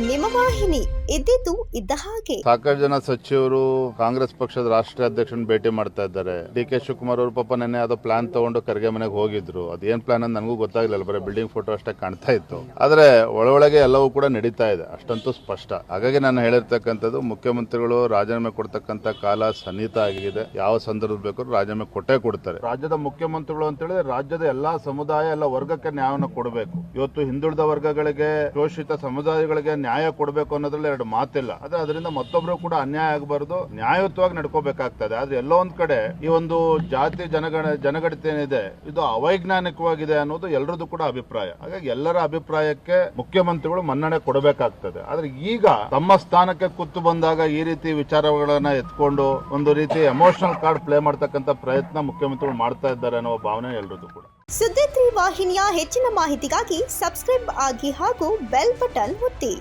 ನಿಮ್ಮ ವಾಹಿನಿ, ಇದ್ದಿದ್ದು ಇದ್ದ ಹಾಗೆ. ಸಾಕಷ್ಟು ಜನ ಸಚಿವರು ಕಾಂಗ್ರೆಸ್ ಪಕ್ಷದ ರಾಷ್ಟ್ರೀಯ ಅಧ್ಯಕ್ಷನ ಭೇಟಿ ಮಾಡ್ತಾ ಇದ್ದಾರೆ. ಡಿ.ಕೆ. ಶಿವಕುಮಾರ್ ಅವರು ಪಾಪ ನೆನ್ನೆ ಅದು ಪ್ಲಾನ್ ತಗೊಂಡು ಖರ್ಗೆ ಮನೆಗೆ ಹೋಗಿದ್ರು. ಅದೇನ್ ಪ್ಲಾನ್ ಅಂತ ನನಗೂ ಗೊತ್ತಾಗ್ಲಿಲ್ಲ, ಬರೀ ಬಿಲ್ಡಿಂಗ್ ಫೋಟೋ ಅಷ್ಟೇ ಕಾಣ್ತಾ ಇತ್ತು. ಆದ್ರೆ ಒಳಗೆ ಎಲ್ಲವೂ ಕೂಡ ನಡೀತಾ ಇದೆ, ಅಷ್ಟಂತೂ ಸ್ಪಷ್ಟ. ಹಾಗಾಗಿ ನಾನು ಹೇಳಿರ್ತಕ್ಕಂಥದ್ದು, ಮುಖ್ಯಮಂತ್ರಿಗಳು ರಾಜೀನಾಮೆ ಕೊಡ್ತಕ್ಕಂಥ ಕಾಲ ಸನ್ನಿಹಿತ ಆಗಿದೆ. ಯಾವ ಸಂದರ್ಭ ಬೇಕಾದ್ರೂ ರಾಜೀನಾಮೆ ಕೊಟ್ಟೇ ಕೊಡ್ತಾರೆ. ರಾಜ್ಯದ ಮುಖ್ಯಮಂತ್ರಿಗಳು ಅಂತ ಹೇಳಿದ್ರೆ ರಾಜ್ಯದ ಎಲ್ಲಾ ಸಮುದಾಯ, ಎಲ್ಲ ವರ್ಗಕ್ಕೆ ನ್ಯಾಯವನ್ನು ಕೊಡಬೇಕು. ಇವತ್ತು ಹಿಂದುಳಿದ ವರ್ಗಗಳಿಗೆ, ಶೋಷಿತ ಸಮುದಾಯಗಳಿಗೆ ನ್ಯಾಯ ಕೊಡಬೇಕು ಅನ್ನೋದ್ರಲ್ಲಿ ಎರಡು ಮಾತಿಲ್ಲ. ಆದ್ರೆ ಅದರಿಂದ ಮತ್ತೊಬ್ರು ಕೂಡ ಅನ್ಯಾಯ ಆಗಬಾರದು, ನ್ಯಾಯಯುತವಾಗಿ ನಡ್ಕೋಬೇಕಾಗ್ತದೆ. ಆದ್ರೆ ಎಲ್ಲೋ ಒಂದ್ ಕಡೆ ಈ ಒಂದು ಜಾತಿ ಜನಗಣತಿ ಏನಿದೆ ಇದು ಅವೈಜ್ಞಾನಿಕವಾಗಿದೆ ಅನ್ನೋದು ಎಲ್ಲರದ್ದು ಕೂಡ ಅಭಿಪ್ರಾಯ. ಹಾಗಾಗಿ ಎಲ್ಲರ ಅಭಿಪ್ರಾಯಕ್ಕೆ ಮುಖ್ಯಮಂತ್ರಿಗಳು ಮನ್ನಣೆ ಕೊಡಬೇಕಾಗ್ತದೆ. ಆದ್ರೆ ಈಗ ತಮ್ಮ ಸ್ಥಾನಕ್ಕೆ ಕೂತು ಬಂದಾಗ ಈ ರೀತಿ ವಿಚಾರಗಳನ್ನ ಎತ್ಕೊಂಡು ಒಂದು ರೀತಿ ಎಮೋಷನಲ್ ಕಾರ್ಡ್ ಪ್ಲೇ ಮಾಡ್ತಕ್ಕಂಥ ಪ್ರಯತ್ನ ಮುಖ್ಯಮಂತ್ರಿಗಳು ಮಾಡ್ತಾ ಇದ್ದಾರೆ ಅನ್ನೋ ಭಾವನೆ ಎಲ್ಲರದ್ದು ಕೂಡ. ಸುದ್ದಿ 3 ವಾಹಿನಿಯ ಹೆಚ್ಚಿನ ಮಾಹಿತಿಗಾಗಿ ಸಬ್ಸ್ಕ್ರೈಬ್ ಆಗಿ ಹಾಗೂ ಬೆಲ್ ಬಟನ್ ಒತ್ತಿ.